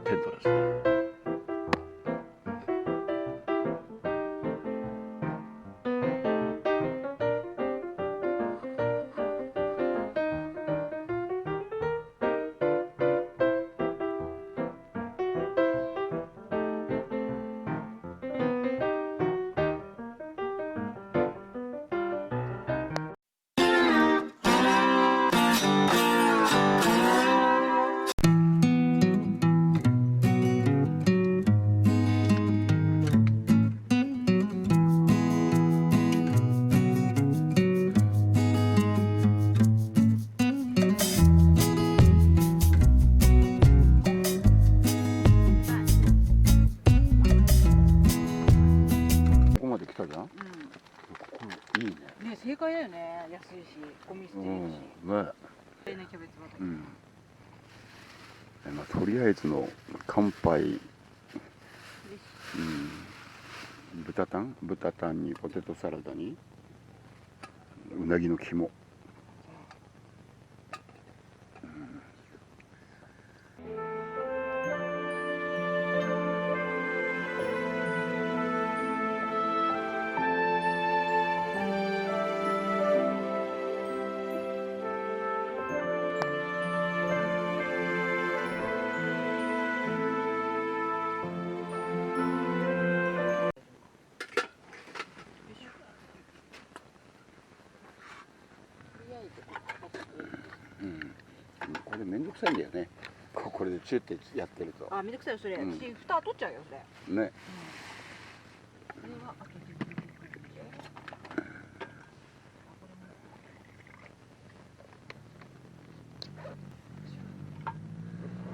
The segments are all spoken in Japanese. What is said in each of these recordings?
テントですね。正解だよね。安いし、ゴミ捨てるし。ね。キャベツ畑。とりあえずの乾杯。豚タンにポテトサラダにうなぎの肝。これめんどくさいんだよね。これでチューってやってると。あ、めんどくさいよそれ。私蓋取っちゃうよそれ。ね。これは開けてみてくれ。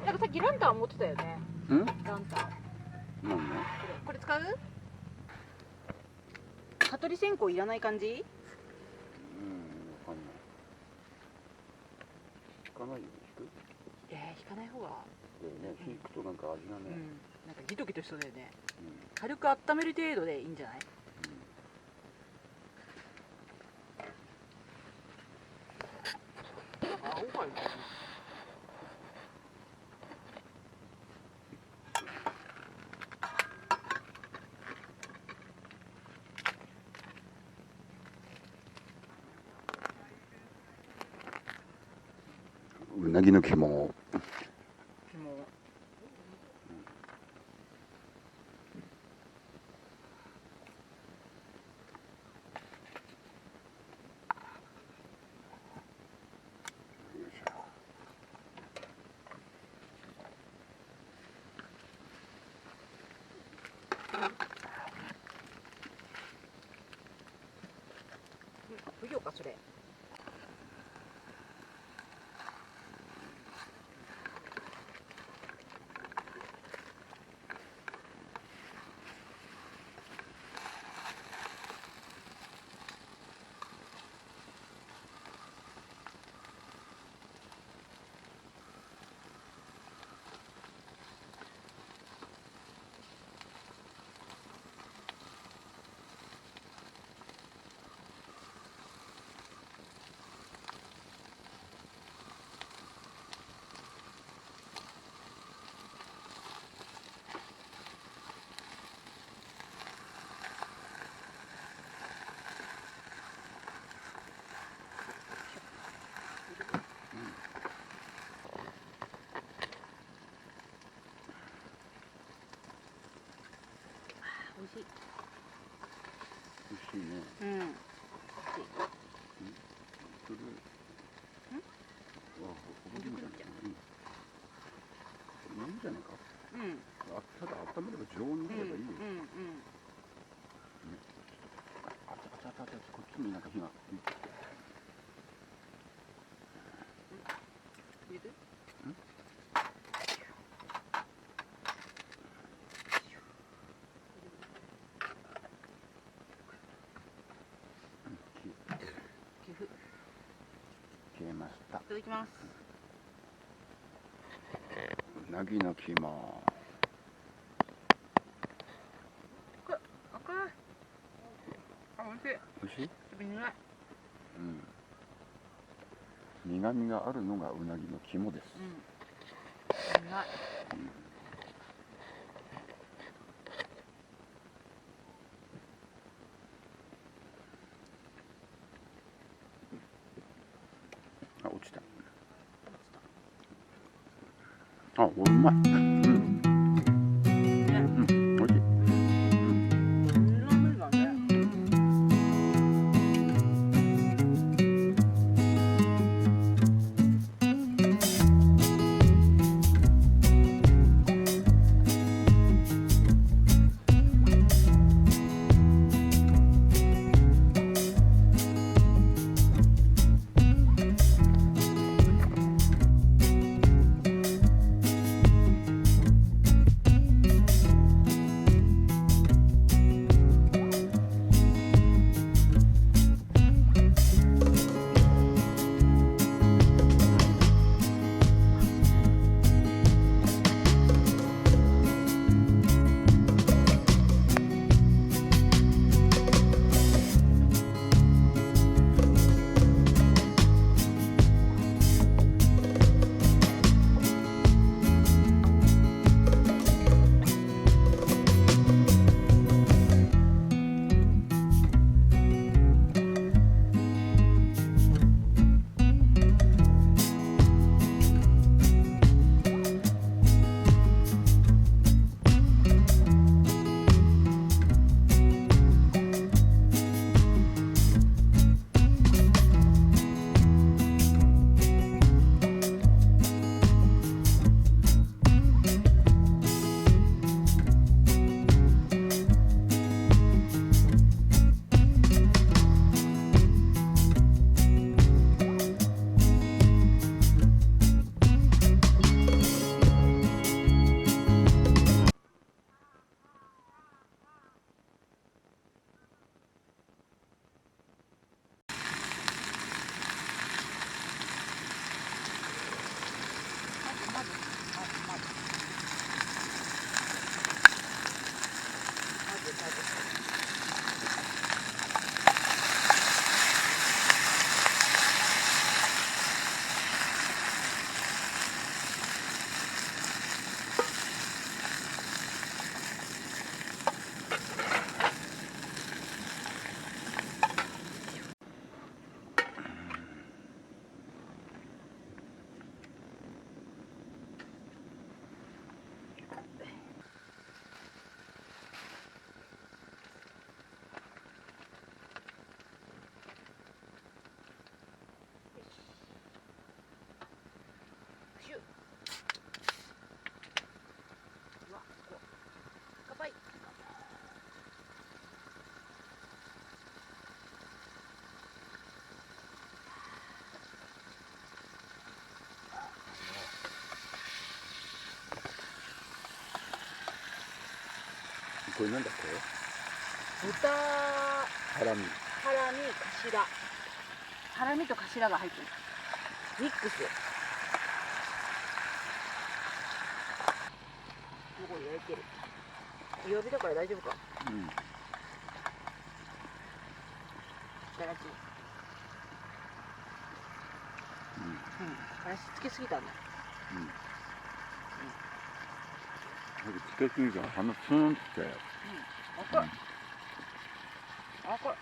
なんかさっきランタン持ってたよね。ランタン。何ね？これ使う？蚊取り線香いらない感じ？わかんない。引かないよね。引く？引かない方が。引くとなんか味がね。なんかギトギトしそうだよね。軽く温める程度でいいんじゃない？青がいい。うなぎの肝。不要かそれ。美味しい。美味しいね。美味しい。それ。いいんじゃないか。ただ温めれば常温になればいいよ。こっちになんか火が。入れて。切れました。いただきます。うなぎの肝。赤い。あ、美味しい。美味しい？苦い。苦味があるのがうなぎの肝です。苦い。あ、うまい。うん。ね。うん、美味しい。これなんだっけ？豚ハラミ。ハラミ、頭。ハラミと頭が入ってる。ミックス。ここ焼いてる。弱火だから大丈夫か。うん。いただき。うん。足つけすぎたんだ。うん。つけすぎたら鼻ツーンって。赤い。赤い。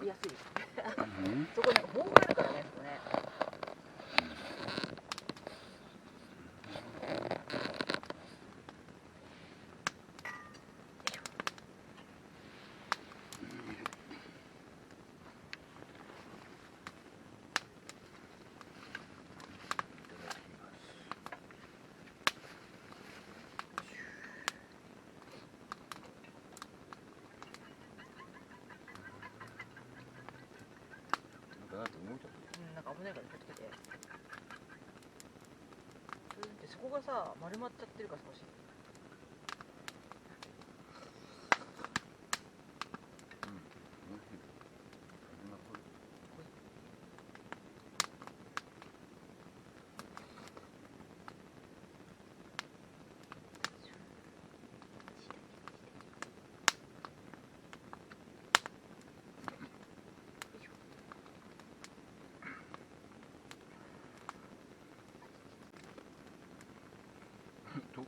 びやすいです。うん、そこね、棒があるからね、そこね。なんか危ないから気をつけて。そこがさ、丸まっちゃってるから少し。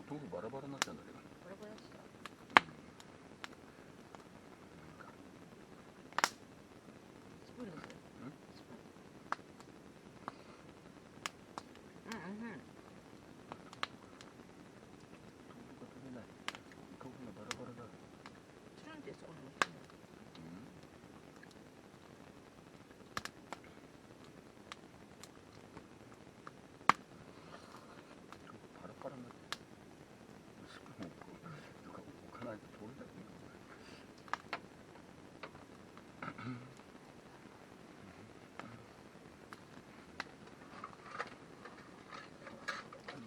豆腐バラバラになっちゃうんだけど。バラバラにした。スプーンです。スプーン。うんうん。豆腐が取れない。豆腐がバラバラだ。チュンってそこに。パラパラになって。スプーンをこう置かないと取れないね。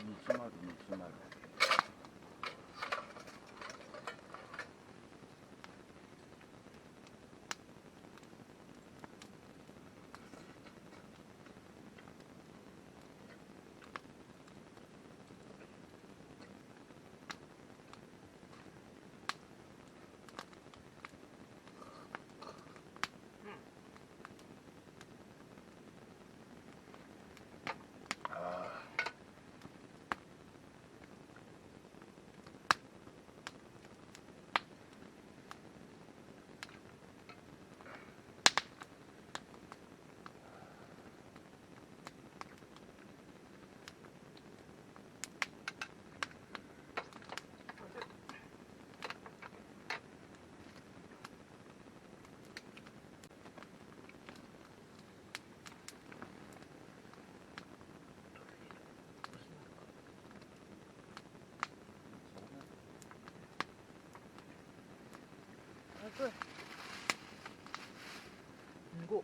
煮詰まる煮詰まる。すごい。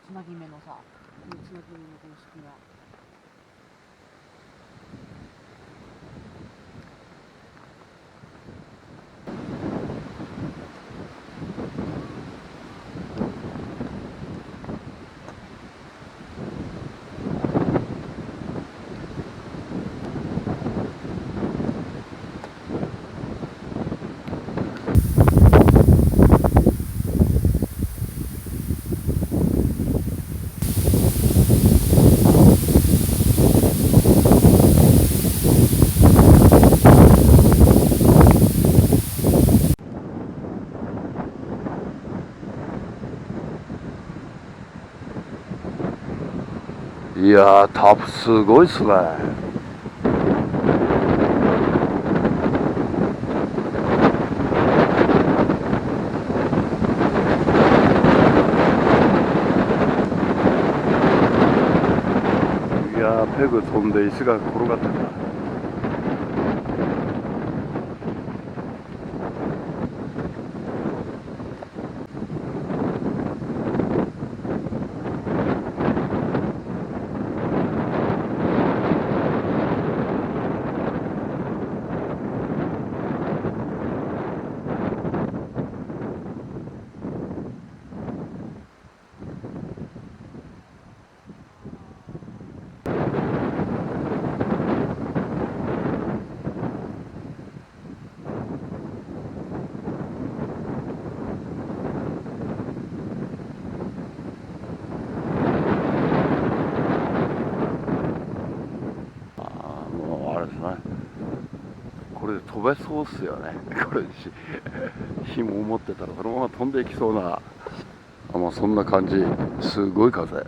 つなぎ目のさ、このつなぎ目のこの隙間。いやー、タープすごいっすね。いやー、ペグ飛んで石が転がってた。これで飛べそうっすよね。これ紐を持ってたらそのまま飛んでいきそうな。もうそんな感じ。すごい風。